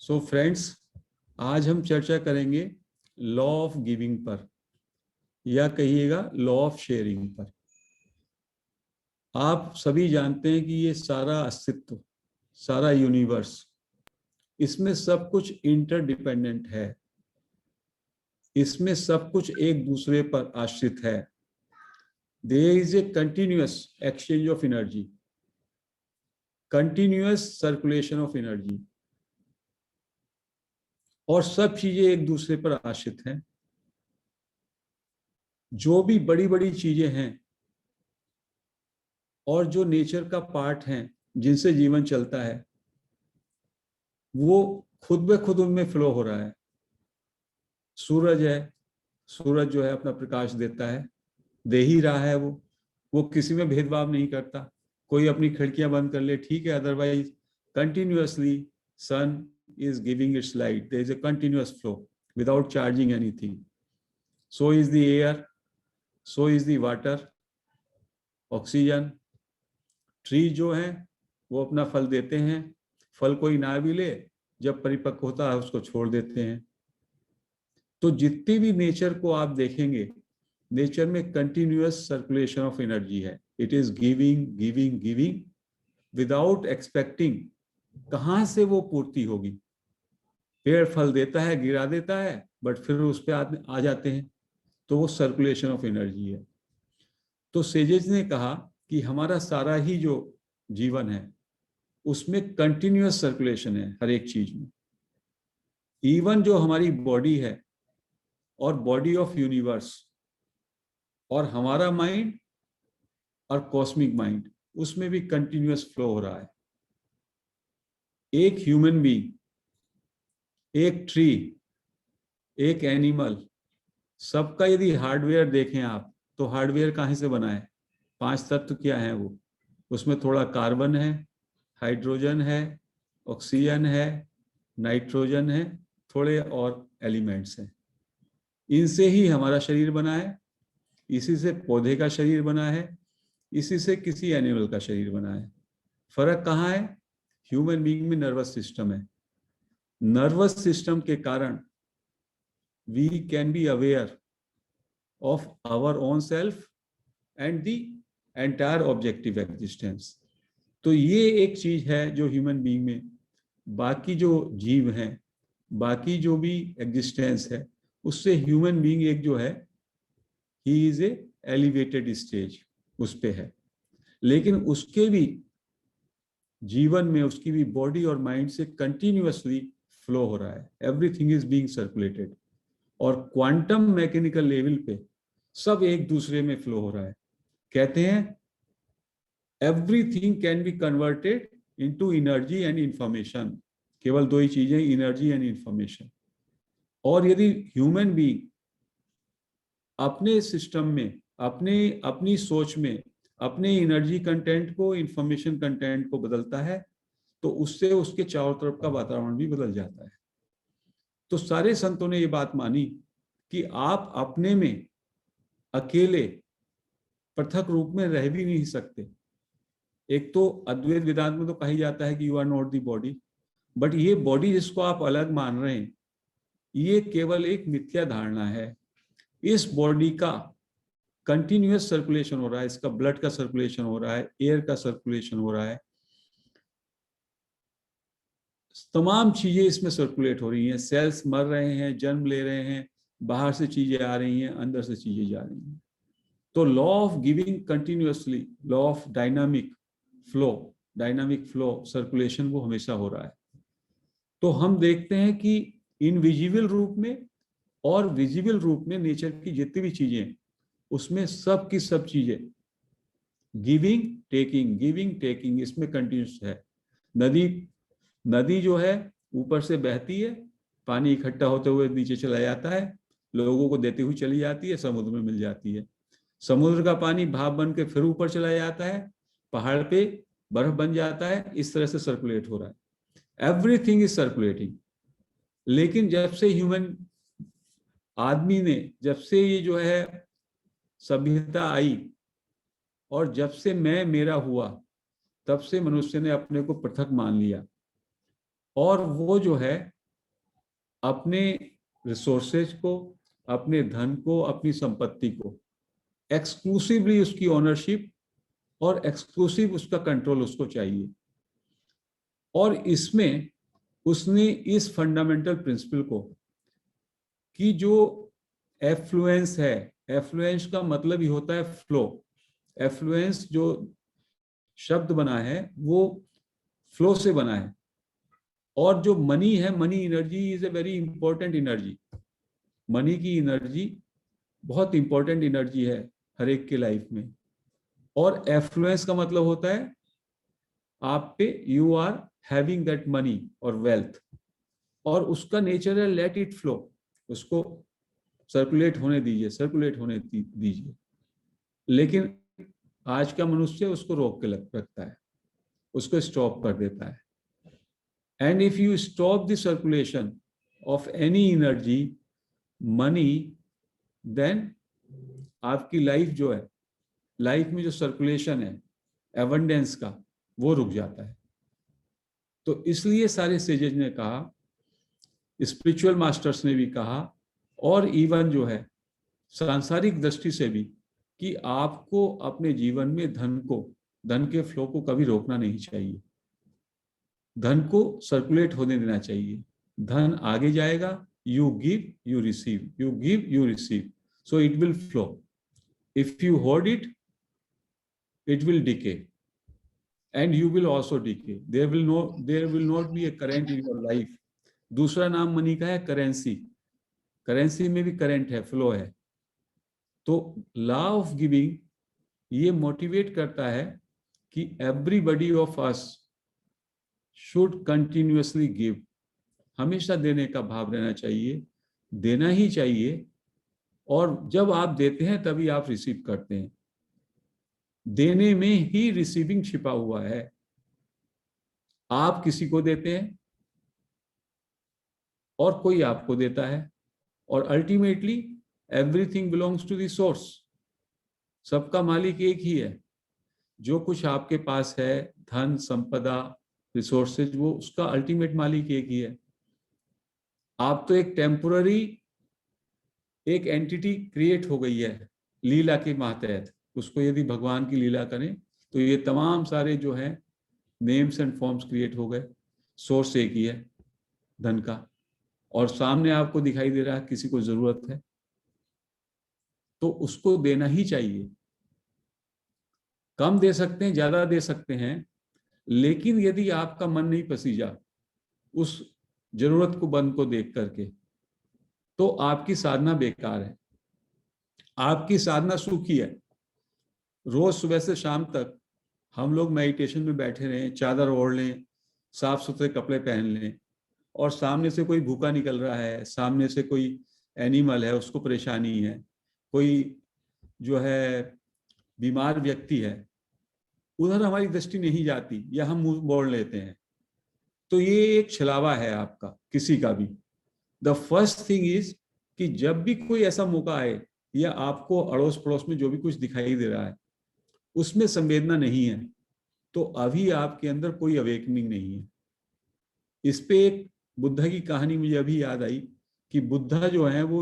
So friends, आज हम चर्चा करेंगे लॉ ऑफ गिविंग पर, या कहिएगा लॉ ऑफ शेयरिंग पर। आप सभी जानते हैं कि ये सारा अस्तित्व, सारा यूनिवर्स, इसमें सब कुछ इंटरडिपेंडेंट है। इसमें सब कुछ एक दूसरे पर आश्रित है। There is a continuous exchange of energy, continuous circulation of energy, और सब चीजें एक दूसरे पर आश्रित हैं। जो भी बड़ी बड़ी चीजें हैं और जो नेचर का पार्ट हैं, जिनसे जीवन चलता है, वो खुद ब खुद उनमें फ्लो हो रहा है। सूरज है, सूरज जो है अपना प्रकाश देता है, दे ही रहा है। वो किसी में भेदभाव नहीं करता। कोई अपनी खिड़कियां बंद कर ले ठीक है, otherwise continuously sun is giving its light. There is a continuous flow without charging anything. So is the air, so is the water, oxygen. Tree जो है वो अपना फल देते हैं, फल कोई ना भी ले, जब परिपक्व होता है उसको छोड़ देते हैं। तो जितनी भी नेचर को आप देखेंगे, नेचर में कंटिन्यूअस सर्कुलेशन ऑफ एनर्जी है। It is giving giving giving without expecting कहाँ से वो पूर्ति होगी। पेड़ फल देता है, गिरा देता है, बट फिर उस पर आ जाते हैं, तो वो सर्कुलेशन ऑफ एनर्जी है। तो सेजेस ने कहा कि हमारा सारा ही जो जीवन है उसमें कंटिन्यूअस सर्कुलेशन है, हर एक चीज में। इवन जो हमारी बॉडी है और बॉडी ऑफ यूनिवर्स और हमारा माइंड और कॉस्मिक माइंड, उसमें भी कंटिन्यूअस फ्लो हो रहा है। एक ह्यूमन बीइंग, एक ट्री, एक एनिमल, सबका यदि हार्डवेयर देखें आप, तो हार्डवेयर कहाँ से बना है? 5 तत्व क्या है वो? उसमें थोड़ा कार्बन है, हाइड्रोजन है, ऑक्सीजन है, नाइट्रोजन है, थोड़े और एलिमेंट्स हैं। इनसे ही हमारा शरीर बना है, इसी से पौधे का शरीर बना है, इसी से किसी एनिमल का शरीर बना है। फर्क कहाँ है? ह्यूमन बीइंग में नर्वस सिस्टम है। नर्वस सिस्टम के कारण we can be aware of our own self and the entire objective existence. तो ये एक चीज है जो ह्यूमन बीइंग में, बाकी जो जीव हैं, बाकी जो भी एग्जिस्टेंस है, उससे ह्यूमन बीइंग एक जो है, he is a elevated stage, उस पे है। लेकिन उसके भी जीवन में, उसकी भी बॉडी और माइंड से कंटिन्यूअसली फ्लो हो रहा है। एवरीथिंग इज बीइंग सर्कुलेटेड, और क्वांटम मैकेनिकल लेवल पे सब एक दूसरे में फ्लो हो रहा है। कहते हैं everything can be converted into energy and information. केवल 2 ही चीजें, एनर्जी एंड इंफॉर्मेशन। और यदि ह्यूमन बीइंग अपने सिस्टम में, अपनी सोच में अपने एनर्जी कंटेंट को, इंफॉर्मेशन कंटेंट को बदलता है, तो उससे उसके चारों तरफ का वातावरण भी बदल जाता है। तो सारे संतों ने ये बात मानी कि आप अपने में अकेले पृथक रूप में रह भी नहीं सकते। एक तो अद्वैत वेदांत में तो कही जाता है कि you are not the body, but ये बॉडी जिसको आप अलग मान रहे हैं, ये केवल एक मिथ्या धारणा है। इस बॉडी का कंटिन्यूअस सर्कुलेशन हो रहा है, इसका ब्लड का सर्कुलेशन हो रहा है, एयर का सर्कुलेशन हो रहा है, तमाम चीजें इसमें सर्कुलेट हो रही हैं। सेल्स मर रहे हैं, जन्म ले रहे हैं, बाहर से चीजें आ रही हैं, अंदर से चीजें जा रही हैं। तो law of giving continuously, law of dynamic flow circulation वो हमेशा हो रहा है। तो हम देखते हैं कि इनविजिबल रूप में और विजिबल रूप में नेचर की जितनी भी चीजें, उसमें सब की सब चीजें गिविंग टेकिंग इसमें कंटिन्यूस है। नदी जो है ऊपर से बहती है, पानी इकट्ठा होते हुए नीचे चला जाता है, लोगों को देती हुई चली जाती है, समुद्र में मिल जाती है। समुद्र का पानी भाप बन के फिर ऊपर चला जाता है, पहाड़ पे बर्फ बन जाता है, इस तरह से सर्कुलेट हो रहा है। Everything is circulating. लेकिन जब से आदमी ने, जब से ये जो है सभ्यता आई, और जब से मैं मेरा हुआ, तब से मनुष्य ने अपने को पृथक मान लिया। और वो जो है अपने रिसोर्सेज को, अपने धन को, अपनी संपत्ति को एक्सक्लूसिवली उसकी ओनरशिप और एक्सक्लूसिव उसका कंट्रोल उसको चाहिए। और इसमें उसने इस फंडामेंटल प्रिंसिपल को कि जो एफ्लुएंस है, एफ्लुएंस का मतलब ही होता है फ्लो। एफ्लुएंस जो शब्द बना है वो फ्लो से बना है। और जो मनी है, money energy is a very important energy. Money की एनर्जी बहुत इंपॉर्टेंट एनर्जी है हर एक के लाइफ में। और एफ्लुएंस का मतलब होता है आप पे, you are having that money और वेल्थ, और उसका नेचर है लेट इट फ्लो, उसको सर्कुलेट होने दीजिए, सर्कुलेट होने दीजिए। लेकिन आज का मनुष्य उसको रोक के रखता है, उसको स्टॉप कर देता है। And if you stop the circulation of any energy, money, then आपकी लाइफ जो है, लाइफ में जो सर्कुलेशन है एबंडेंस का, वो रुक जाता है। तो इसलिए सारे सेजेस ने कहा, स्पिरिचुअल मास्टर्स ने भी कहा, और इवन जो है सांसारिक दृष्टि से भी, कि आपको अपने जीवन में धन को, धन के फ्लो को कभी रोकना नहीं चाहिए। धन को सर्कुलेट होने देना चाहिए। धन आगे जाएगा, you give you receive, you give you receive, so it will flow. If you hold it, it will decay, and you will also decay. There will not be a current in your life. दूसरा नाम money का है currency. Currency में भी current है, flow है। तो law of giving ये मोटिवेट करता है कि everybody of us should continuously give. हमेशा देने का भाव रहना चाहिए, देना ही चाहिए। और जब आप देते हैं तभी आप रिसीव करते हैं। देने में ही रिसीविंग छिपा हुआ है। आप किसी को देते हैं और कोई आपको देता है, और ultimately everything belongs to the source. सबका मालिक एक ही है। जो कुछ आपके पास है, धन, संपदा, रिसोर्सेज, वो उसका अल्टीमेट मालिक एक ही है। आप तो एक टेम्पोररी एक एंटिटी क्रिएट हो गई है लीला के मातहत। उसको यदि भगवान की लीला करें तो ये तमाम सारे जो है नेम्स एंड फॉर्म्स क्रिएट हो गए। सोर्स एक ही है धन का, और सामने आपको दिखाई दे रहा है किसी को जरूरत है तो उसको देना ही चाहिए। कम दे सकते हैं, ज्यादा दे सकते हैं, लेकिन यदि आपका मन नहीं पसीजा उस जरूरत को, बंद को देख करके, तो आपकी साधना बेकार है। आपकी साधना सूखी है। रोज सुबह से शाम तक हम लोग मेडिटेशन में बैठे रहें, चादर ओढ़ लें, साफ सुथरे कपड़े पहन लें, और सामने से कोई भूखा निकल रहा है, सामने से कोई एनिमल है उसको परेशानी है, कोई जो है बीमार व्यक्ति है, उधर हमारी दृष्टि नहीं जाती या हम मुंह मोड़ लेते हैं, तो ये एक छलावा है आपका, किसी का भी। द फर्स्ट थिंग इज कि जब भी कोई ऐसा मौका आए या आपको अड़ोस पड़ोस में जो भी कुछ दिखाई दे रहा है उसमें संवेदना नहीं है, तो अभी आपके अंदर कोई अवेकनिंग नहीं है। इस पे एक बुद्धा की कहानी मुझे अभी याद आई कि बुद्धा जो है वो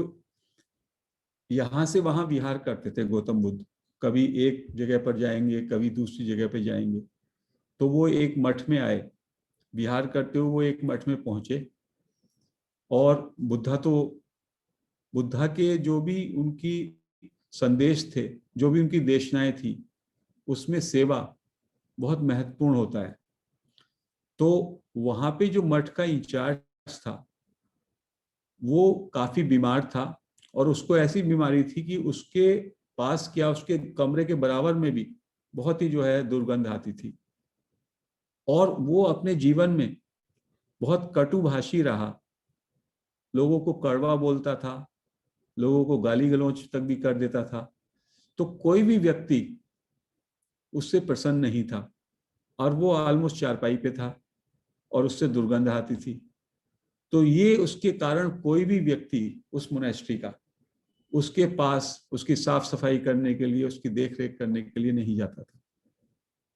यहां से वहां विहार करते थे। गौतम बुद्ध कभी एक जगह पर जाएंगे, कभी दूसरी जगह पर जाएंगे। तो वो एक मठ में आए, विहार करते हुए वो एक मठ में पहुंचे, और बुद्धा के जो भी उनकी संदेश थे, जो भी उनकी देशनाएं थी, उसमें सेवा बहुत महत्वपूर्ण होता है। तो वहां पे जो मठ का इंचार्ज था वो काफी बीमार था, और उसको ऐसी बीमारी थी कि उसके पास क्या, उसके कमरे के बराबर में भी बहुत ही जो है दुर्गंध आती थी। और वो अपने जीवन में बहुत कटुभाषी रहा, लोगों को कड़वा बोलता था, लोगों को गाली गलौज तक भी कर देता था। तो कोई भी व्यक्ति उससे प्रसन्न नहीं था, और वो ऑलमोस्ट चारपाई पे था और उससे दुर्गंध आती थी। तो ये उसके कारण कोई भी व्यक्ति उस मोनेस्ट्री का उसके पास उसकी साफ सफाई करने के लिए, उसकी देख रेख करने के लिए नहीं जाता था।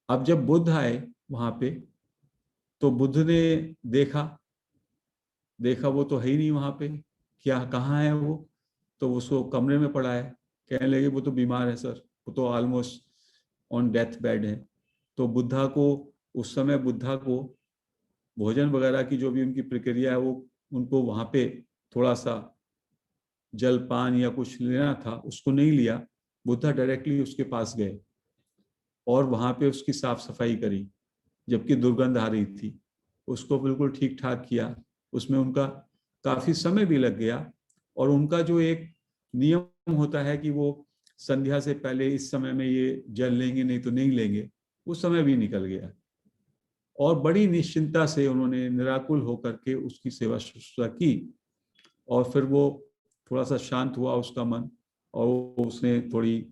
अब जब बुद्ध आए वहां पे, तो बुद्ध ने देखा देखा वो तो है ही नहीं वहां पे, क्या कहाँ है वो, तो उसको कमरे में पड़ा है। कहने लगे वो तो बीमार है सर, वो तो ऑलमोस्ट ऑन डेथ बेड है। तो बुद्धा को, उस समय बुद्धा को भोजन वगैरह की जो भी उनकी प्रक्रिया है, वो उनको वहां पे थोड़ा सा जलपान या कुछ लेना था, उसको नहीं लिया। बुद्धा डायरेक्टली उसके पास गए और वहां पे उसकी साफ सफाई करी, जबकि दुर्गंध आ रही थी। उसको बिल्कुल ठीक ठाक किया। उसमें उनका काफी समय भी लग गया। और उनका जो एक नियम होता है कि वो संध्या से पहले इस समय में ये जल लेंगे, नहीं तो नहीं लेंगे, उस समय भी निकल गया। और बड़ी निश्चिंता से उन्होंने निराकुल होकर के उसकी सेवा शुश्रूषा की। और फिर वो थोड़ा सा शांत हुआ उसका मन, और उसने थोड़ी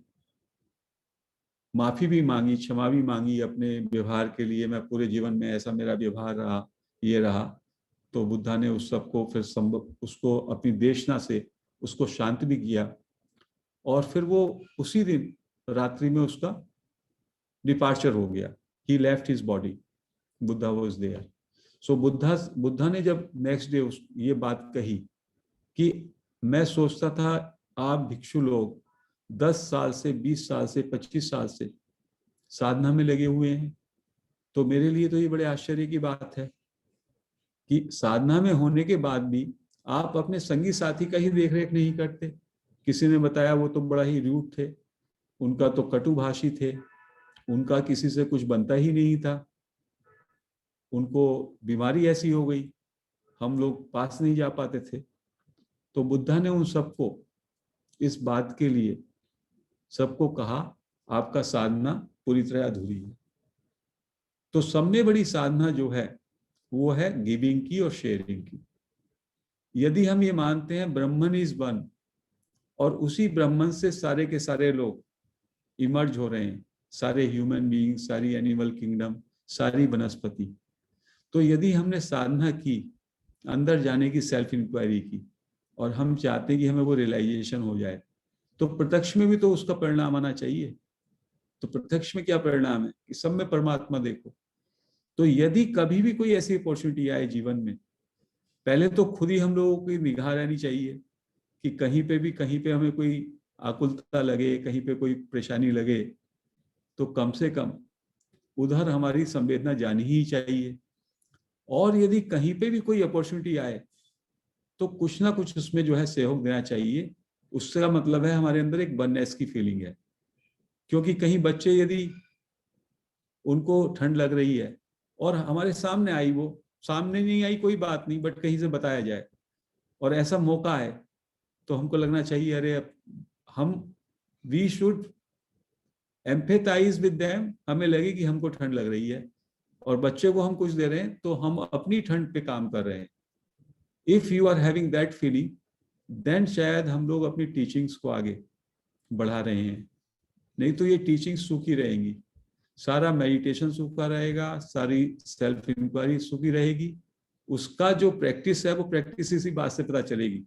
माफी भी मांगी, क्षमा भी मांगी अपने व्यवहार के लिए। मैं पूरे जीवन में ऐसा मेरा व्यवहार रहा, ये रहा। तो बुद्धा ने उस सबको फिर उसको अपनी देशना से उसको शांत भी किया। और फिर वो उसी दिन रात्रि में उसका डिपार्चर हो गया। He left his body, Buddha was there. So Buddha ने जब नेक्स्ट डे ये बात कही कि मैं सोचता था आप भिक्षु लोग 10 साल से, 20 साल से, 25 साल से साधना में लगे हुए हैं, तो मेरे लिए तो ये बड़े आश्चर्य की बात है कि साधना में होने के बाद भी आप अपने संगी साथी का ही देख रेख नहीं करते। किसी ने बताया वो तो बड़ा ही रूड थे, उनका तो कटुभाषी थे, उनका किसी से कुछ बनता ही नहीं था, उनको बीमारी ऐसी हो गई, हम लोग पास नहीं जा पाते थे। तो बुद्धा ने उन सबको इस बात के लिए सबको कहा, आपका साधना पूरी तरह अधूरी है। तो सब में बड़ी साधना जो है वो है गिविंग की और शेयरिंग की। यदि हम ये मानते हैं ब्रह्मन इज वन, और उसी ब्रह्मन से सारे के सारे लोग इमर्ज हो रहे हैं, सारे ह्यूमन बीइंग, सारी एनिमल किंगडम, सारी वनस्पति, तो यदि हमने साधना की, अंदर जाने की सेल्फ इंक्वायरी की, और हम चाहते हैं कि हमें वो रियलाइजेशन हो जाए, तो प्रत्यक्ष में भी तो उसका परिणाम आना चाहिए। तो प्रत्यक्ष में क्या परिणाम है कि सब में परमात्मा देखो। तो यदि कभी भी कोई ऐसी अपॉर्चुनिटी आए जीवन में, पहले तो खुद ही हम लोगों की निगाह रहनी चाहिए कि कहीं पे हमें कोई आकुलता लगे, कहीं पे कोई परेशानी लगे, तो कम से कम उधर हमारी संवेदना जानी ही चाहिए। और यदि कहीं पे भी कोई अपॉर्चुनिटी आए, तो कुछ ना कुछ उसमें जो है सहयोग देना चाहिए। उसका मतलब है हमारे अंदर एक वननेस की फीलिंग है। क्योंकि कहीं बच्चे यदि उनको ठंड लग रही है और हमारे सामने आई, वो सामने नहीं आई कोई बात नहीं, बट कहीं से बताया जाए और ऐसा मौका है, तो हमको लगना चाहिए अरे हम we should empathise with them. हमें लगे कि हमको ठंड लग रही है और बच्चे को हम कुछ दे रहे हैं, तो हम अपनी ठंड पे काम कर रहे हैं। If you are having that feeling, then शायद हम लोग अपनी टीचिंग्स को आगे बढ़ा रहे हैं। नहीं तो ये टीचिंग सूखी रहेंगी, सारा मेडिटेशन सूखा रहेगा, सारी सेल्फ इंक्वायरी सूखी रहेगी। उसका जो प्रैक्टिस है वो प्रैक्टिस इसी बात से पता चलेगी।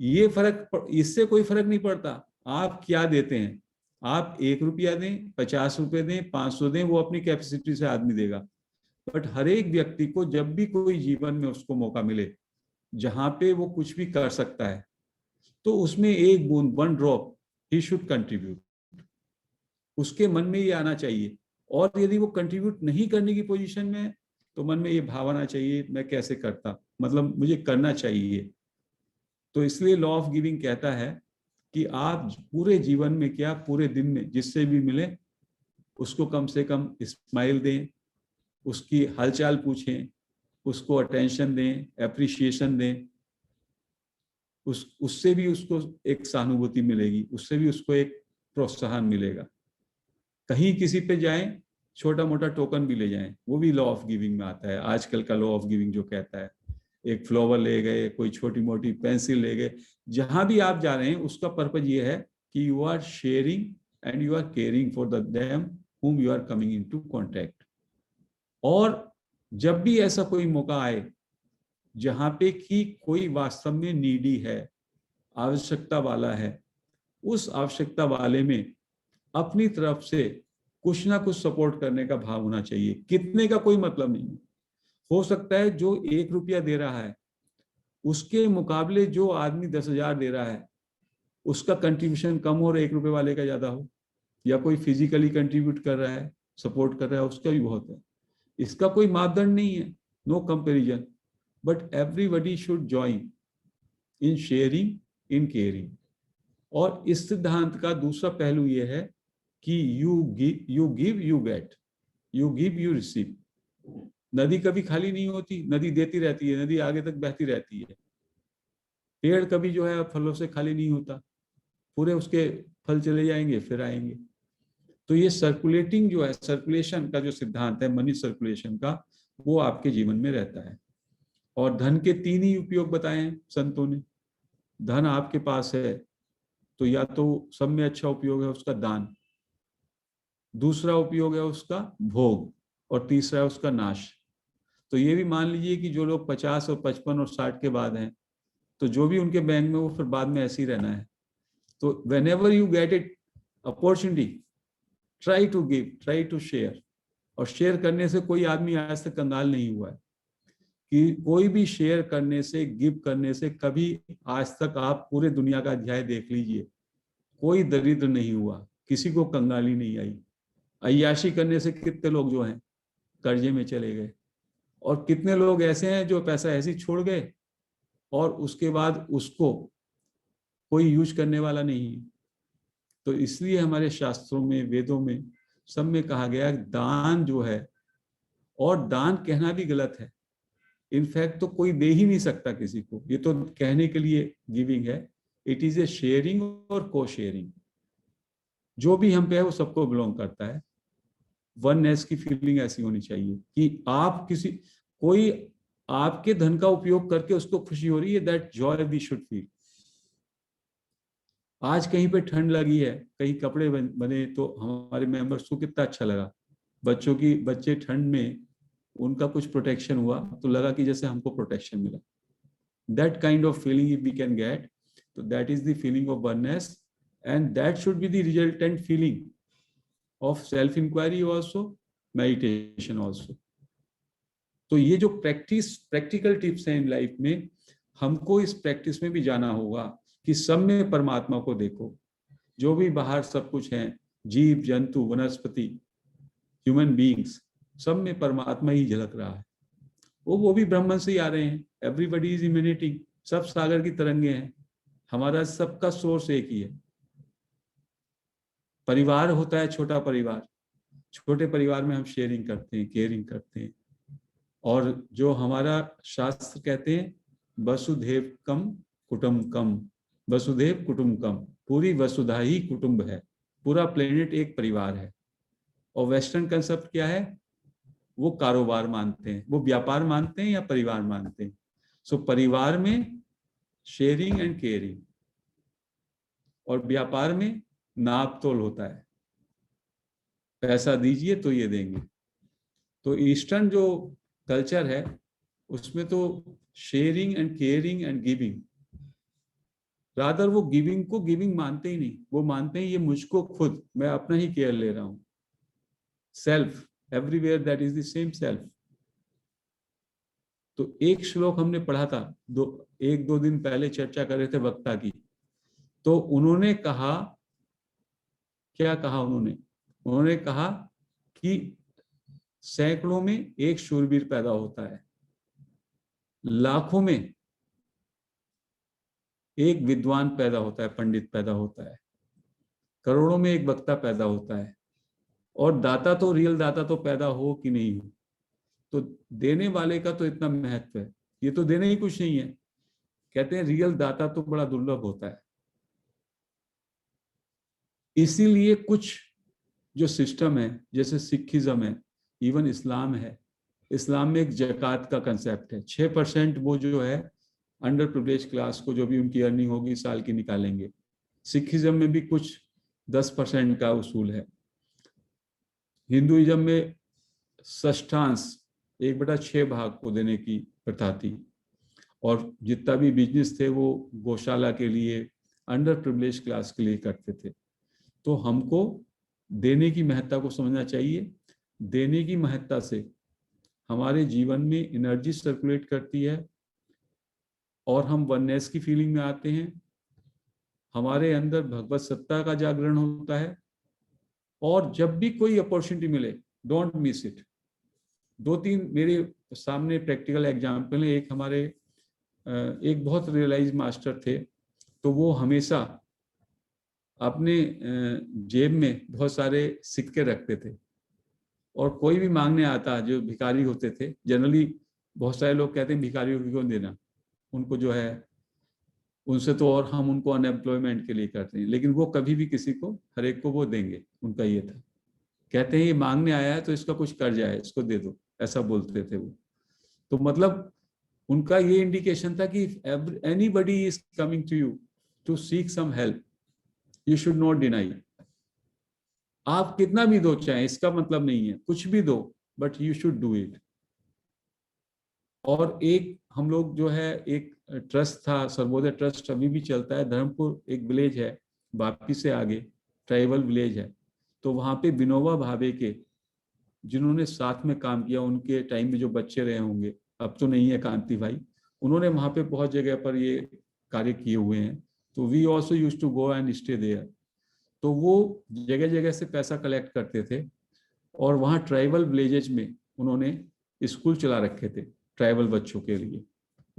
ये फर्क, इससे कोई फर्क नहीं पड़ता आप क्या देते हैं। आप 1 रुपया दें, 50 रुपए दें, 500 दें, वो अपनी कैपेसिटी से आदमी देगा। बट हर एक व्यक्ति को जब भी कोई जीवन में उसको मौका मिले जहां पे वो कुछ भी कर सकता है, तो उसमें एक बूंद, 1 ड्रॉप ही शुड कंट्रीब्यूट। उसके मन में ये आना चाहिए। और यदि वो कंट्रीब्यूट नहीं करने की पोजीशन में है, तो मन में ये भाव आना चाहिए मैं कैसे करता, मतलब मुझे करना चाहिए। तो इसलिए लॉ ऑफ गिविंग कहता है कि आप पूरे जीवन में क्या, पूरे दिन में जिससे भी मिले उसको कम से कम स्माइल दें, उसकी हालचाल पूछें, उसको अटेंशन दें, एप्रिशिएशन दें। उससे भी उसको एक सहानुभूति मिलेगी, उससे भी उसको एक प्रोत्साहन मिलेगा। कहीं किसी पे जाएं, छोटा मोटा टोकन भी ले जाएं, वो भी लॉ ऑफ गिविंग में आता है। आजकल का लॉ ऑफ गिविंग जो कहता है, एक फ्लावर ले गए, कोई छोटी मोटी पेंसिल ले गए, जहां भी आप जा रहे हैं उसका पर्पज ये है कि you are sharing and you are caring for the them whom you are coming into contact। और जब भी ऐसा कोई मौका आए जहां पे कि कोई वास्तव में नीडी है, आवश्यकता वाला है, उस आवश्यकता वाले में अपनी तरफ से कुछ ना कुछ सपोर्ट करने का भाव होना चाहिए। कितने का कोई मतलब नहीं है। हो सकता है जो 1 रुपया दे रहा है उसके मुकाबले जो आदमी 10,000 दे रहा है उसका कंट्रीब्यूशन कम हो और 1 रुपए वाले का ज्यादा हो, या कोई फिजिकली कंट्रीब्यूट कर रहा है, सपोर्ट कर रहा है, उसका भी बहुत है। इसका कोई मापदंड नहीं है, no comparison, but everybody should join in sharing, in caring. और इस सिद्धांत का दूसरा पहलू यह है कि you give you get, you give you receive. नदी कभी खाली नहीं होती, नदी देती रहती है, नदी आगे तक बहती रहती है। पेड़ कभी जो है फलों से खाली नहीं होता, पूरे उसके फल चले जाएंगे फिर आएंगे। तो ये सर्कुलेटिंग जो है, सर्कुलेशन का जो सिद्धांत है, मनी सर्कुलेशन का, वो आपके जीवन में रहता है। और धन के 3 ही उपयोग बताए हैं संतों ने। धन आपके पास है तो या तो सब में अच्छा उपयोग है उसका दान, दूसरा उपयोग है उसका भोग, और तीसरा है उसका नाश। तो ये भी मान लीजिए कि जो लोग 50 और 55 और 60 के बाद हैं, तो जो भी उनके बैंक में वो फिर बाद में ऐसे ही रहना है। तो whenever you get it opportunity, try to give, try to share. और शेयर करने से कोई आदमी आज तक कंगाल नहीं हुआ है, कि कोई भी शेयर करने से, गिव करने से कभी आज तक, आप पूरे दुनिया का अध्याय देख लीजिए, कोई दरिद्र नहीं हुआ, किसी को कंगाली नहीं आई। अय्याशी करने से कितने लोग जो हैं कर्जे में चले गए, और कितने लोग ऐसे हैं जो पैसा ऐसे ही छोड़ गए और उसके बाद उसको कोई यूज करने वाला नहीं। तो इसलिए हमारे शास्त्रों में, वेदों में, सब में कहा गया दान जो है, और दान कहना भी गलत है, इनफैक्ट तो कोई दे ही नहीं सकता किसी को, ये तो कहने के लिए गिविंग है। इट इज ए शेयरिंग और को शेयरिंग। जो भी हम पे है वो सबको बिलोंग करता है। वननेस की फीलिंग ऐसी होनी चाहिए कि आप किसी, कोई आपके धन का उपयोग करके उसको खुशी हो रही है, that joy we should feel. आज कहीं पे ठंड लगी है, कहीं कपड़े बने तो हमारे मेंबर्स को कितना अच्छा लगा। बच्चे ठंड में उनका कुछ प्रोटेक्शन हुआ तो लगा कि जैसे हमको प्रोटेक्शन मिला। That kind of feeling if we can get, तो that is the feeling of oneness, and that should be the resultant feeling of self inquiry also, meditation also. तो ये जो प्रैक्टिकल टिप्स हैं इन लाइफ में, हमको इस practice में भी जाना होगा कि सब में परमात्मा को देखो। जो भी बाहर सब कुछ है, जीव जंतु वनस्पति ह्यूमन बीइंग्स, सब में परमात्मा ही झलक रहा है। वो भी ब्रह्मन से ही आ रहे हैं। एवरीबडी इज इमिनेटिंग, सब सागर की तरंगे हैं। हमारा सबका सोर्स एक ही है। परिवार होता है छोटा परिवार, छोटे परिवार में हम शेयरिंग करते हैं, केयरिंग करते हैं। और जो हमारा शास्त्र कहते हैं वसुधैव कुटुंबकम, वसुधैव कुटुंबकम, पूरी वसुधा ही कुटुंब है, पूरा प्लेनेट एक परिवार है। और वेस्टर्न कंसेप्ट क्या है, वो कारोबार मानते हैं, वो व्यापार मानते हैं या परिवार मानते हैं। सो परिवार में शेयरिंग एंड केयरिंग, और व्यापार में नाप तोल होता है, पैसा दीजिए तो ये देंगे। तो ईस्टर्न जो कल्चर है उसमें तो sharing and caring and giving, rather वो गिविंग को गिविंग मानते ही नहीं, वो मानते हैं ये मुझको खुद, मैं अपना ही केयर ले रहा हूं। Self everywhere, that is the same self. तो एक श्लोक हमने पढ़ा था, 1-2 दिन पहले चर्चा कर रहे थे वक्ता की। तो उन्होंने कहा, क्या कहा उन्होंने कहा कि सैकड़ों में एक शूरवीर पैदा होता है, लाखों में एक विद्वान पैदा होता है, पंडित पैदा होता है, करोड़ों में एक वक्ता पैदा होता है। और दाता तो, रियल दाता तो पैदा हो कि नहीं हो, तो देने वाले का तो इतना महत्व है। ये तो देने ही कुछ नहीं है, कहते हैं रियल दाता तो बड़ा दुर्लभ होता है। इसीलिए कुछ जो सिस्टम है, जैसे सिखिज्म है, इवन इस्लाम है, इस्लाम में एक जकात का कंसेप्ट है। 6% वो जो है अंडर प्रिविलेज क्लास को, जो भी उनकी अर्निंग होगी साल की, निकालेंगे। सिखिज्म में भी कुछ 10% का उसूल है। हिंदुइज्म में षष्ठांश 1/6 भाग को देने की प्रथा थी। और जितना भी बिजनेस थे वो गौशाला के लिए, अंडर प्रिविलेज क्लास के लिए करते थे। तो हमको देने की महत्ता को समझना चाहिए। देने की महत्ता से हमारे जीवन में एनर्जी सर्कुलेट करती है, और हम वननेस की फीलिंग में आते हैं, हमारे अंदर भगवत सत्ता का जागरण होता है। और जब भी कोई अपॉर्चुनिटी मिले, डोंट मिस इट। दो तीन मेरे सामने प्रैक्टिकल एग्जाम्पल है। एक हमारे एक बहुत रियलाइज मास्टर थे, तो वो हमेशा अपने जेब में बहुत सारे सिक्के रखते थे, और कोई भी मांगने आता, जो भिखारी होते थे जनरली, बहुत सारे लोग कहते हैं भिखारियों को क्यों देना, उनको जो है उनसे तो और हम उनको अनएम्प्लॉयमेंट के लिए करते हैं, लेकिन वो कभी भी किसी को, हर एक को वो देंगे। उनका ये था, कहते हैं ये मांगने आया है तो इसका कुछ कर जाए, इसको दे दो, ऐसा बोलते थे वो। तो मतलब उनका ये इंडिकेशन था कि anybody is coming to you to seek some help, you should not deny. आप कितना भी दो चाहे, इसका मतलब नहीं है, कुछ भी दो, but you should do it. और एक हम लोग जो है, एक ट्रस्ट था, सर्वोदय ट्रस्ट अभी भी चलता है। धर्मपुर एक विलेज है, वापी से आगे ट्राइबल विलेज है। तो वहाँ पे विनोबा भावे के, जिन्होंने साथ में काम किया, उनके टाइम में जो बच्चे रहे होंगे, अब तो नहीं है, कांति भाई, उन्होंने वहाँ पे बहुत जगह पर ये कार्य किए हुए हैं। तो we also use to go and stay there. तो वो जगह जगह से पैसा कलेक्ट करते थे, और वहाँ ट्राइबल विलेजेज में उन्होंने स्कूल चला रखे थे ट्राइबल बच्चों के लिए।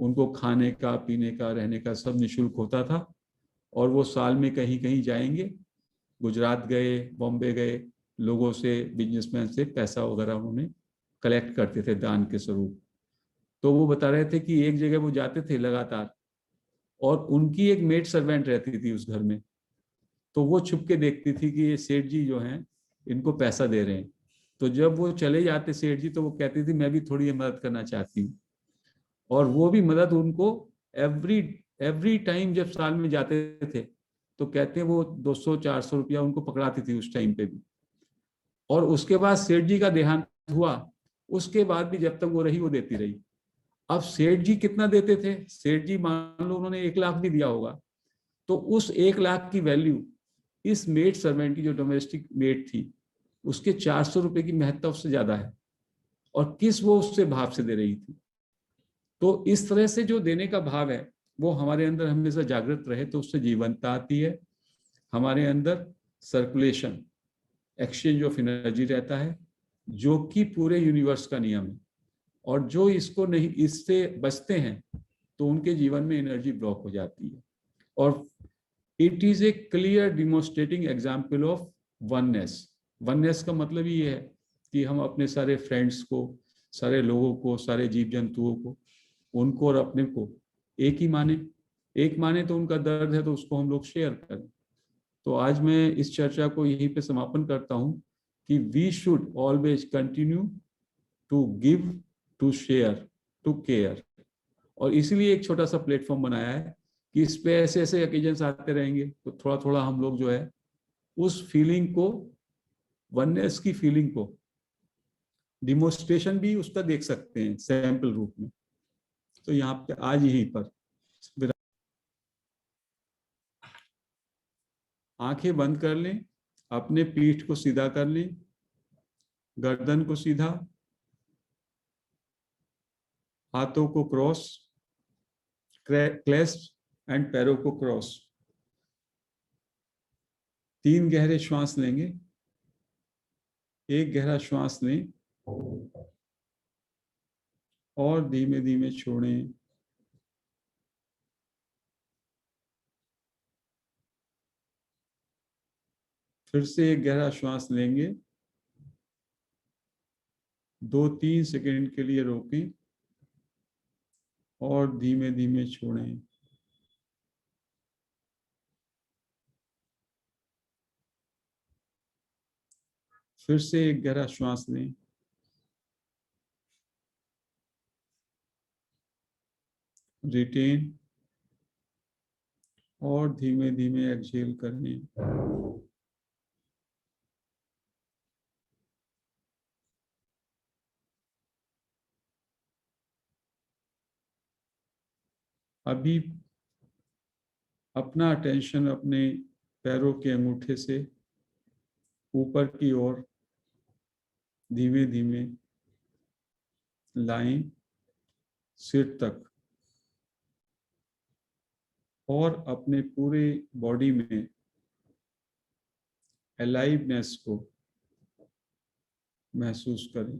उनको खाने का, पीने का, रहने का सब निःशुल्क होता था। और वो साल में कहीं कहीं जाएंगे, गुजरात गए, बॉम्बे गए, लोगों से, बिजनेसमैन से पैसा वगैरह उन्होंने कलेक्ट करते थे दान के स्वरूप। तो वो बता रहे थे कि एक जगह वो जाते थे लगातार, और उनकी एक मेड सर्वेंट रहती थी उस घर में। तो वो छुप के देखती थी कि ये सेठ जी जो हैं, इनको पैसा दे रहे हैं। तो जब वो चले जाते सेठ जी, तो वो कहती थी मैं भी थोड़ी मदद करना चाहती हूँ। और वो भी मदद उनको एवरी एवरी टाइम, जब साल में जाते थे, तो कहते हैं वो 200-400 रुपया उनको पकड़ाती थी उस टाइम पे भी। और उसके बाद सेठ जी का देहांत हुआ, उसके बाद भी जब तक वो रही, वो देती रही। अब सेठ जी कितना देते थे, सेठ जी मान लो उन्होंने 1 लाख भी दिया होगा, तो उस 1 लाख की वैल्यू इस मेड सर्वेंट की, जो डोमेस्टिक मेड थी, उसके 400 रुपए की महत्ता उससे ज्यादा है। और किस वो उससे भाव से दे रही थी। तो इस तरह से जो देने का भाव है, वो हमारे अंदर हमेशा जागृत रहे, तो उससे जीवंतता आती है। हमारे अंदर सर्कुलेशन, एक्सचेंज ऑफ एनर्जी रहता है, जो कि पूरे यूनिवर्स का नियम है। और जो इसको नहीं, इससे बचते हैं, तो उनके जीवन में एनर्जी ब्लॉक हो जाती है। और it is a clear demonstrating example of oneness. Oneness का मतलब ये है कि हम अपने सारे फ्रेंड्स को, सारे लोगों को, सारे जीव जंतुओं को, उनको और अपने को एक ही माने। एक माने तो उनका दर्द है तो उसको हम लोग शेयर करें। तो आज मैं इस चर्चा को यहीं पे समापन करता हूं कि we should always continue to give, to share, to care. और इसीलिए एक छोटा सा प्लेटफॉर्म बनाया है कि इस पे ऐसे ऐसे ओकेजन्स आते रहेंगे, तो थोड़ा थोड़ा हम लोग जो है उस फीलिंग को, वननेस की फीलिंग को, डिमोन्स्ट्रेशन भी उसका देख सकते हैं सैंपल रूप में। तो यहाँ पे आज यहीं पर आंखें बंद कर लें, अपने पीठ को सीधा कर लें, गर्दन को सीधा, हाथों को क्रॉस, क्लेस्प एंड पैरों को क्रॉस। 3 गहरे श्वास लेंगे। एक गहरा श्वास लें और धीमे धीमे छोड़ें। फिर से एक गहरा श्वास लेंगे, 2-3 सेकंड के लिए रोकें और धीमे धीमे छोड़ें। फिर से एक गहरा श्वास लें, रिटेन, और धीमे धीमे एक्सहेल करें। अभी अपना अटेंशन अपने पैरों के अंगूठे से ऊपर की ओर धीमे धीमे लाएं, सिर तक। और अपने पूरे बॉडी में अलाइवनेस को महसूस करें।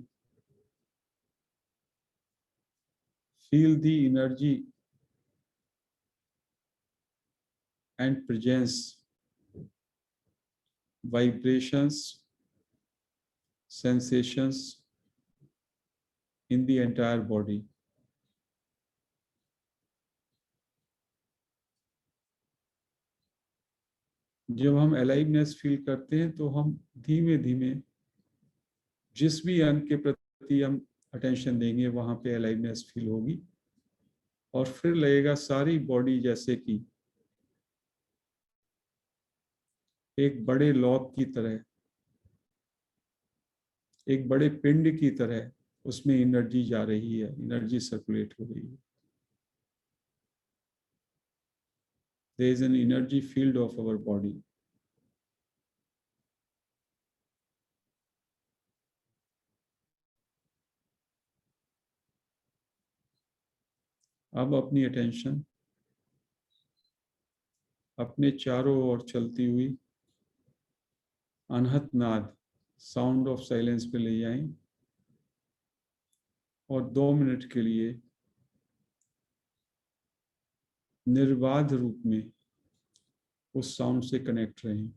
Feel the energy and presence, vibrations, sensations in the entire body. जब हम अलाइवनेस फील करते हैं तो हम धीमे धीमे जिस भी अंग के प्रति हम अटेंशन देंगे वहां पे अलाइवनेस फील होगी और फिर लगेगा सारी बॉडी जैसे कि एक बड़े लॉक की तरह, एक बड़े पिंड की तरह उसमें एनर्जी जा रही है, एनर्जी सर्कुलेट हो रही है। There is an energy field of our body. अब अपनी अटेंशन अपने चारों ओर चलती हुई अनहत नाद, साउंड ऑफ साइलेंस पे ले जाएं और 2 मिनट के लिए निर्बाध रूप में उस साउंड से कनेक्ट रहें।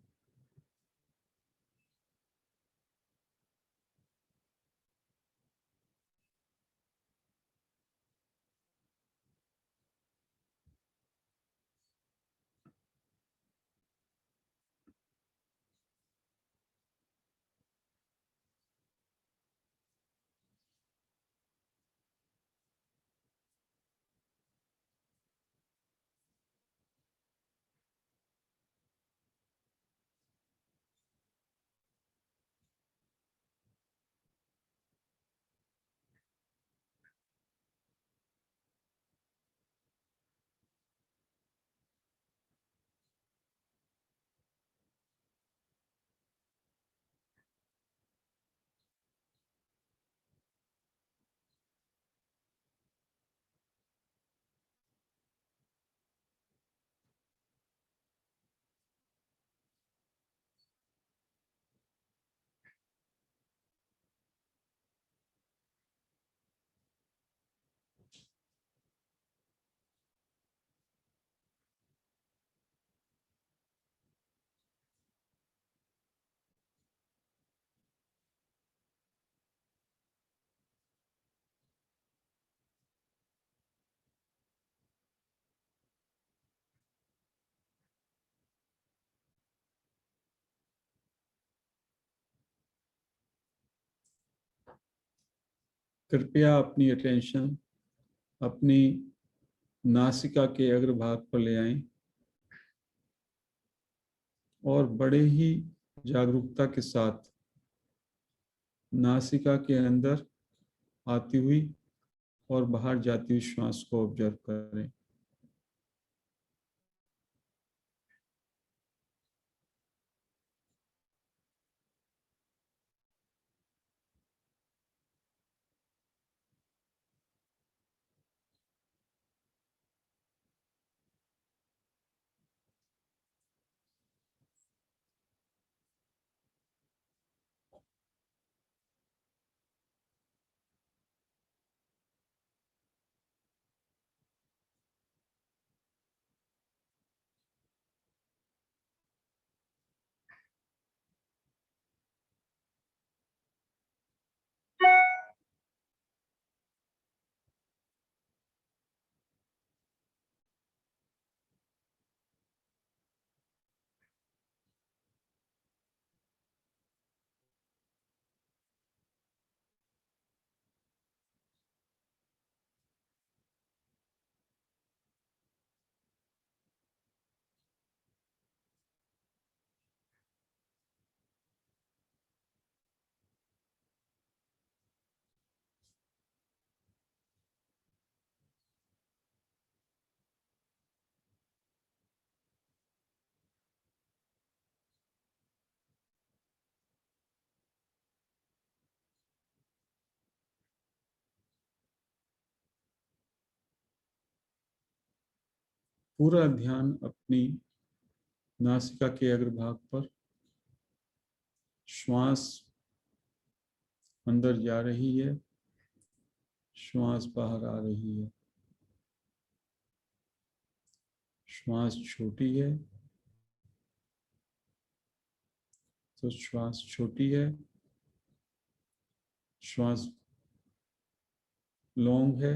कृपया अपनी अटेंशन अपनी नासिका के अग्रभाग पर ले आएं और बड़े ही जागरूकता के साथ नासिका के अंदर आती हुई और बाहर जाती हुई श्वास को ऑब्जर्व करें। पूरा ध्यान अपनी नासिका के अग्रभाग पर, श्वास अंदर जा रही है, श्वास बाहर आ रही है, श्वास छोटी है तो श्वास छोटी है, श्वास लॉन्ग है,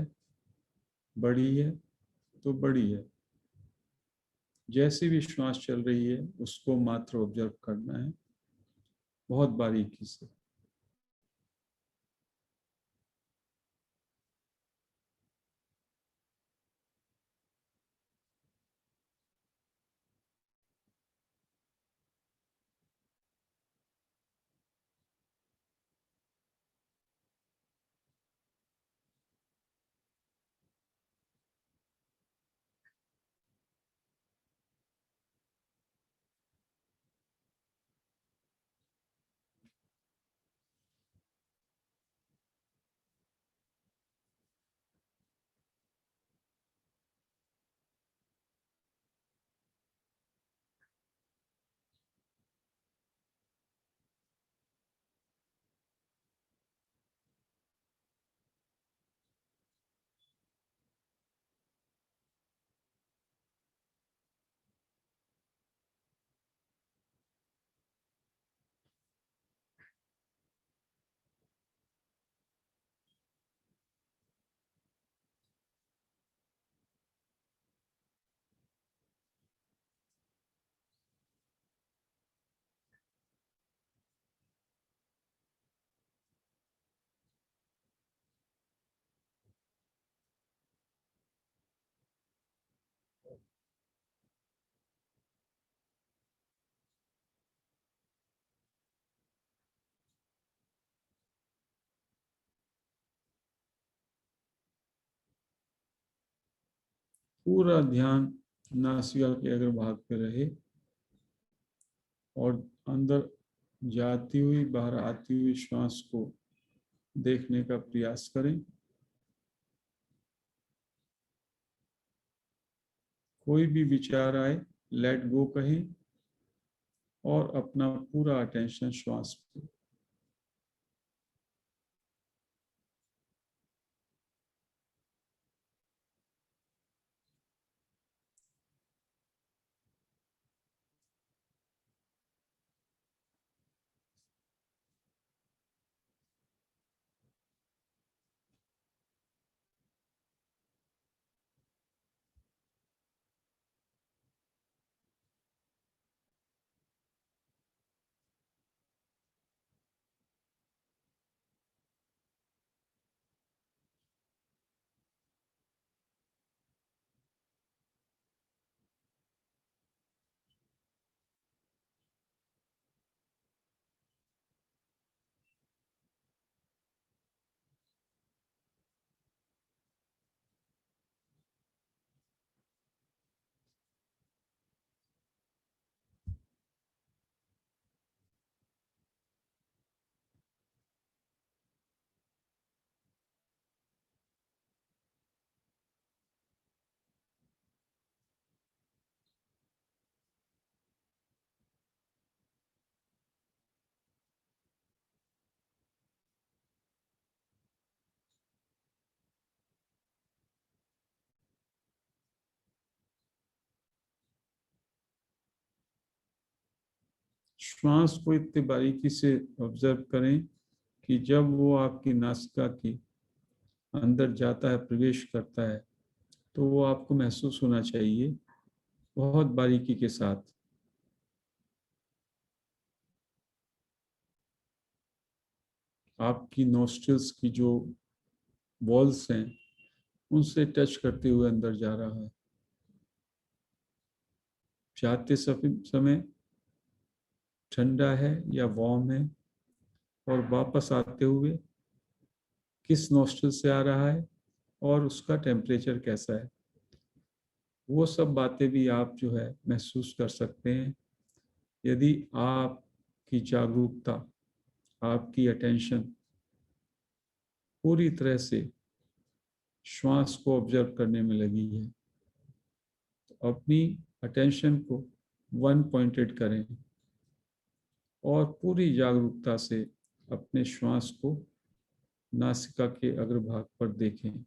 बड़ी है तो बड़ी है। जैसी भी श्वास चल रही है उसको मात्र ऑब्जर्व करना है बहुत बारीकी से। पूरा ध्यान नासिका के अग्रभाग पे रहे और अंदर जाती हुई बाहर आती हुई श्वास को देखने का प्रयास करें। कोई भी विचार आए लेट गो कहें और अपना पूरा अटेंशन श्वास पे। श्वास को इतनी बारीकी से ऑब्जर्व करें कि जब वो आपकी नासिका की अंदर जाता है, प्रवेश करता है, तो वो आपको महसूस होना चाहिए बहुत बारीकी के साथ। आपकी नोस्ट्रिल्स की जो वॉल्स हैं उनसे टच करते हुए अंदर जा रहा है। जाते समय ठंडा है या वार्म है, और वापस आते हुए किस नोस्ट्रिल से आ रहा है और उसका टेम्परेचर कैसा है, वो सब बातें भी आप जो है महसूस कर सकते हैं यदि आपकी जागरूकता, आपकी अटेंशन पूरी तरह से श्वास को ऑब्जर्व करने में लगी है। तो अपनी अटेंशन को वन पॉइंटेड करें और पूरी जागरूकता से अपने श्वास को नासिका के अग्रभाग पर देखें।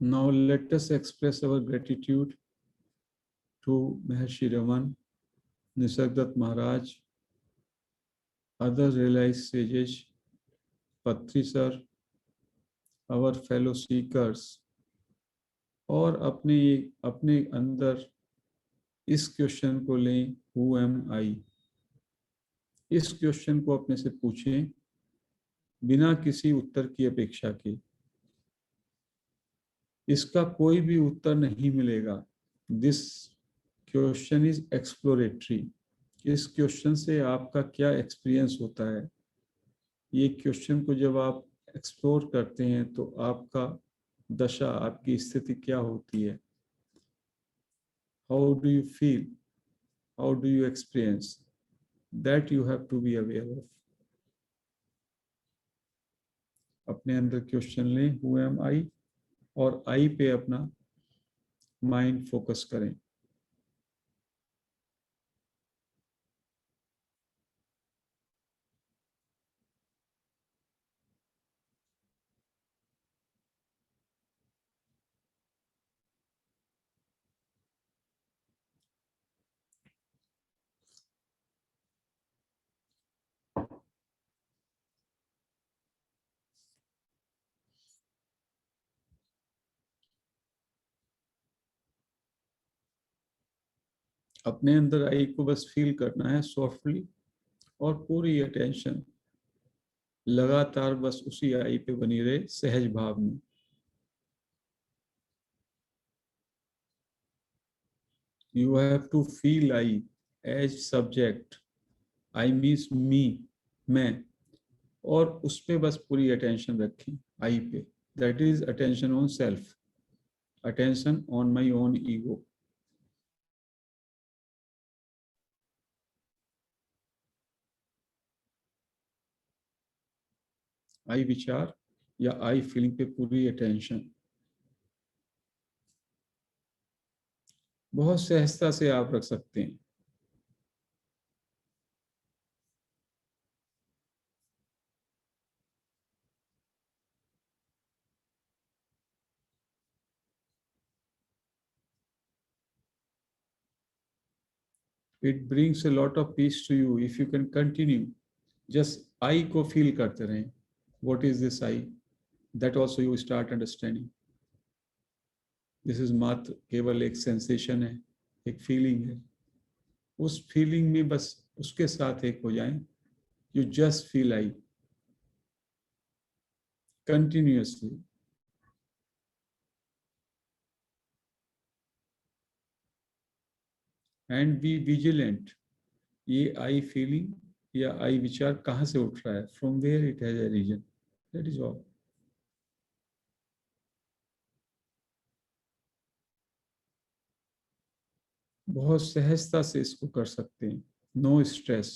Now let us express our gratitude to Maharshi Raman, Nisargadatta Maharaj, other realized sages, Patri sir, our fellow seekers, और अपने अपने अंदर इस क्वेश्चन को लें, हु एम आई। इस क्वेश्चन को अपने से पूछें बिना किसी उत्तर की अपेक्षा के। इसका कोई भी उत्तर नहीं मिलेगा। This question is exploratory. इस क्वेश्चन से आपका क्या एक्सपीरियंस होता है, ये क्वेश्चन को जब आप एक्सप्लोर करते हैं तो आपका दशा, आपकी स्थिति क्या होती है, how do you feel, how do you experience, that you have to be aware of. अपने अंदर क्वेश्चन लें, हु एम आई, और आई पे अपना माइंड फोकस करें। अपने अंदर आई को बस फील करना है सॉफ्टली, और पूरी अटेंशन लगातार बस उसी आई पे बनी रहे, सहज भाव में। You have to feel I as subject. I means me, मैं, और उस पे बस पूरी अटेंशन रखें, आई पे। That is attention on self, attention on my own ego. I विचार या आई फीलिंग पे पूरी अटेंशन। बहुत सहजता से आप रख सकते हैं। It brings a lot of peace to you if you can continue. Just I को feel करते रहें. What is this I? That also you start understanding. This is मात्र केवल एक सेंसेशन है, एक फीलिंग है। उस फीलिंग में बस उसके साथ एक हो जाएं। You just feel I continuously. And be vigilant. ये I feeling या I विचार कहाँ से उठ रहा है? From where it has a origin. That is all. बहुत सहजता से इसको कर सकते हैं, नो स्ट्रेस।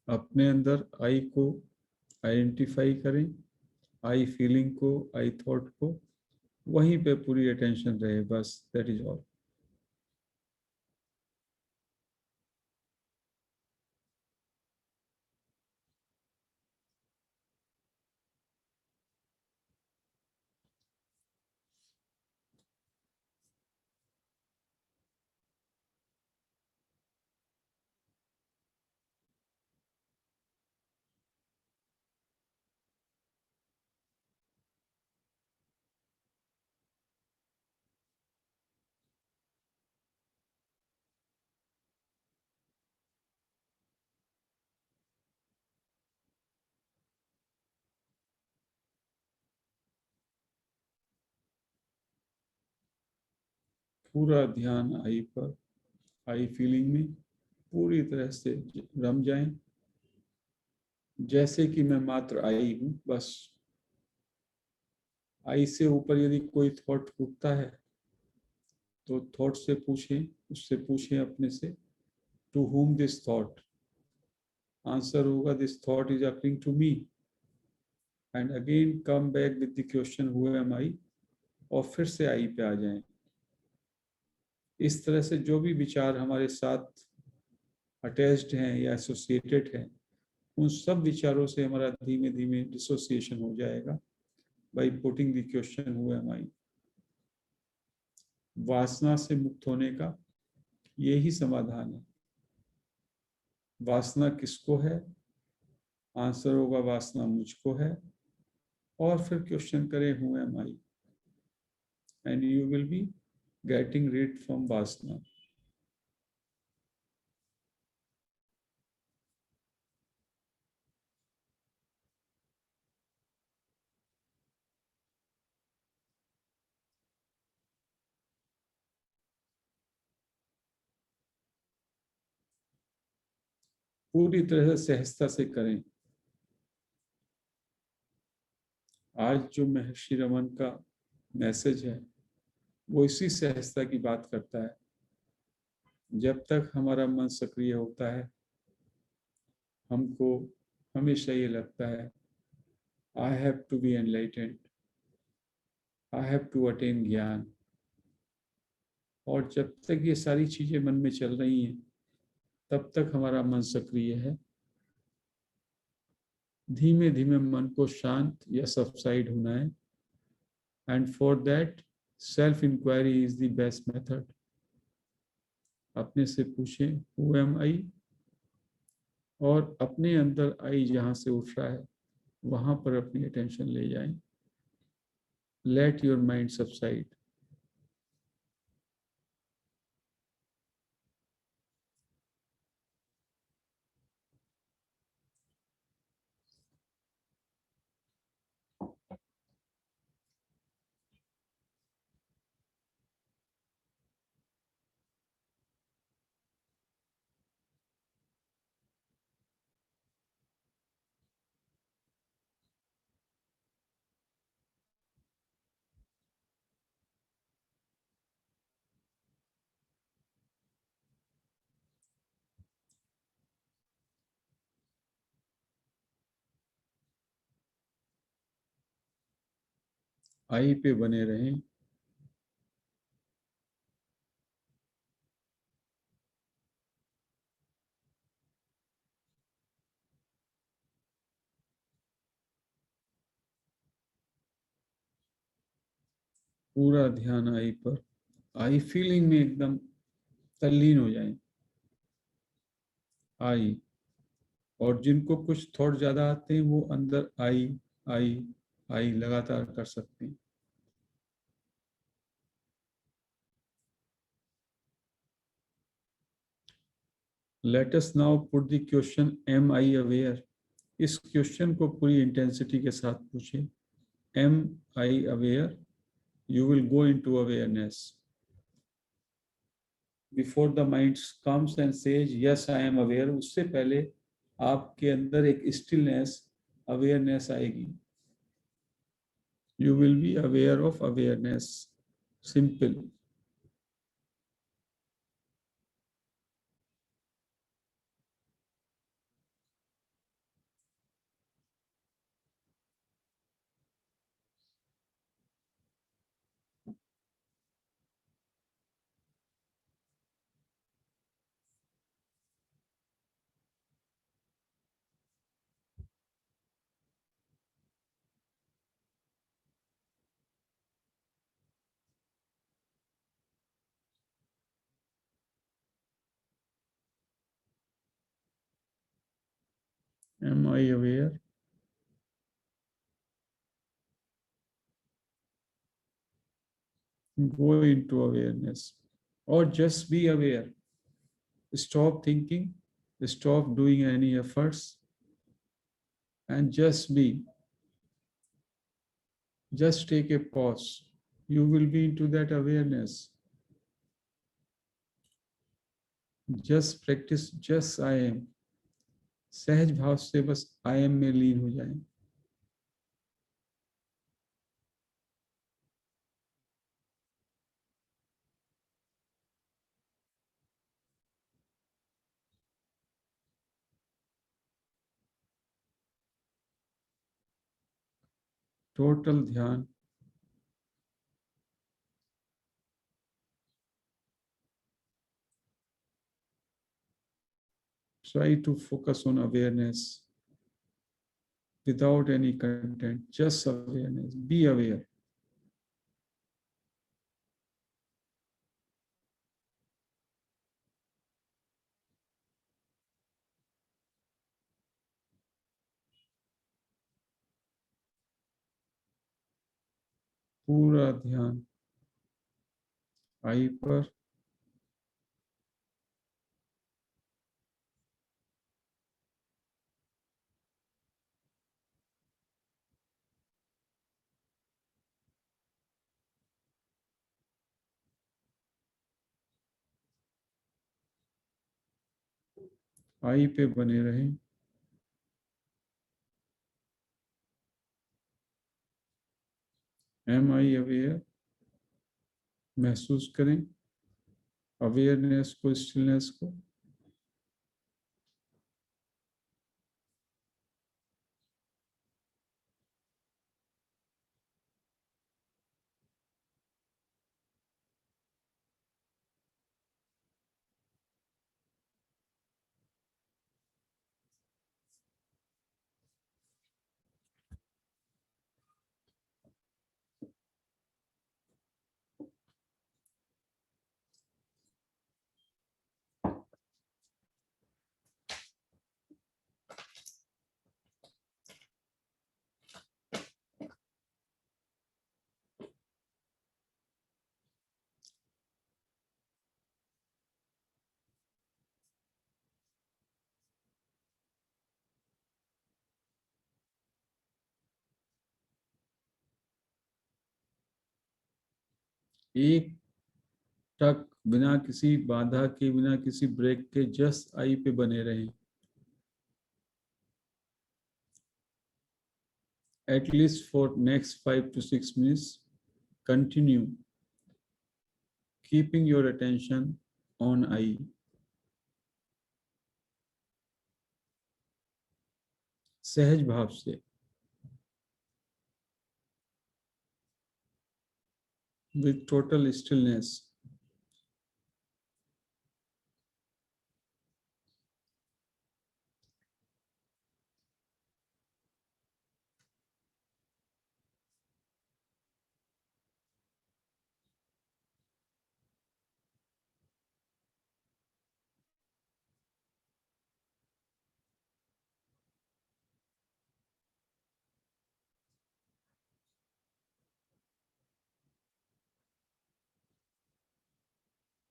अपने अंदर आई को आइडेंटिफाई करें, आई फीलिंग को, आई थॉट को, वहीं पे पूरी अटेंशन रहे, बस दैट इज ऑल। पूरा ध्यान आई पर, आई फीलिंग में पूरी तरह से रम जाएं, जैसे कि मैं मात्र आई हूं बस। आई से ऊपर यदि कोई थॉट उठता है तो थॉट से पूछें, उससे पूछें अपने से, to whom this thought. Answer होगा this thought is occurring to me, and again come back with the question who am I, और फिर से आई पे आ जाएं। इस तरह से जो भी विचार हमारे साथ अटैच्ड हैं या एसोसिएटेड हैं, उन सब विचारों से हमारा धीमे धीमे डिसोसिएशन हो जाएगा by putting the question who am I. वासना से मुक्त होने का यही समाधान है। वासना किसको है? आंसर होगा वासना मुझको है, और फिर क्वेश्चन करें who am I, and you will be getting rid from वासना। पूरी तरह से सहजता से करें। आज जो महर्षि रमन का मैसेज है वो इसी सहजता की बात करता है। जब तक हमारा मन सक्रिय होता है, हमको हमेशा ये लगता है I have to be enlightened, I have to attain ज्ञान। और जब तक ये सारी चीजें मन में चल रही हैं, तब तक हमारा मन सक्रिय है। धीमे धीमे मन को शांत या सबसाइड होना है, and for that self inquiry is the best method. अपने से पूछें हु एम आई, और अपने अंदर आई जहां से उठ रहा है वहां पर अपनी अटेंशन ले जाएं। Let your mind subside. I पे बने रहें। पूरा ध्यान आई पर, आई फीलिंग में एकदम तल्लीन हो जाएं। आई, और जिनको कुछ थॉट ज्यादा आते हैं वो अंदर आई आई आई लगातार कर सकते हैं। Let us now put the question am I aware. इस क्वेश्चन को पूरी इंटेंसिटी के साथ पूछें। Am I aware? You will go into awareness. Before the mind comes and says yes I am aware, उससे पहले आपके अंदर एक स्टिलनेस, अवेयरनेस आएगी। You will be aware of awareness. Simple. Am I aware? Go into awareness, or just be aware. Stop thinking, stop doing any efforts, and just be. Just take a pause. You will be into that awareness. Just practice, just I am. सहज भाव से बस I am में लीन हो जाएं. Total ध्यान. Try to focus on awareness without any content, just awareness. Be aware. पूरा ध्यान आई पर. आई पे बने रहें. M I aware. महसूस करें अवेयरनेस को, स्टिलनेस को. एक टक बिना किसी बाधा के, बिना किसी ब्रेक के, जस्ट आई पे बने रहें. At least for next 5 to 6 minutes, continue keeping your attention on I. सहज भाव से, with total stillness.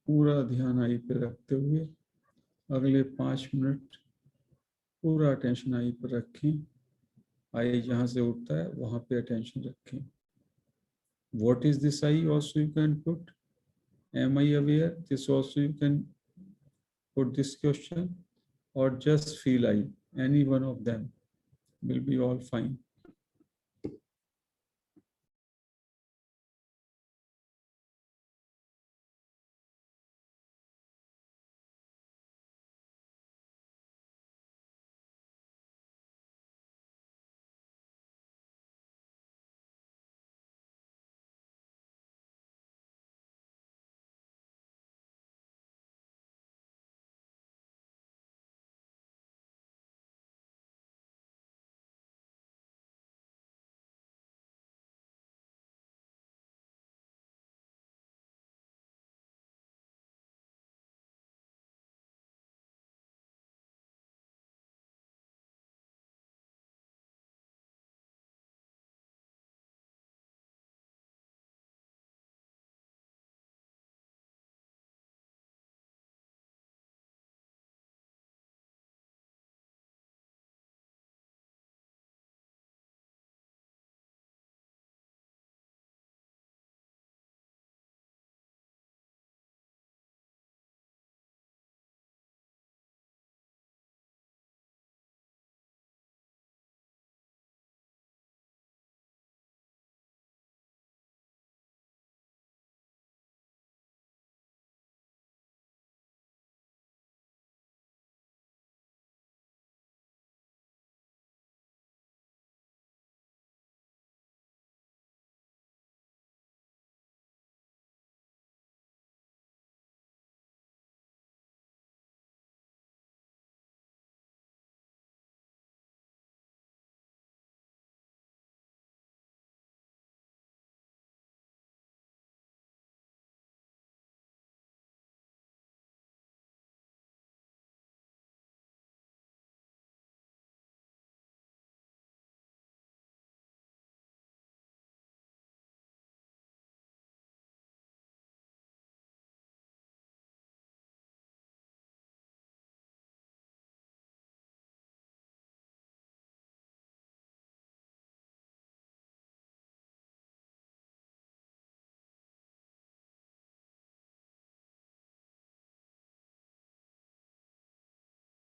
पूरा ध्यान आई पे रखते हुए अगले 5 मिनट पूरा अटेंशन आई पर रखें. आई जहाँ से उठता है वहाँ पे अटेंशन रखें. What is this I also you can put. Am I aware? This also you can put this question, or just feel I. Any one of them will be all fine.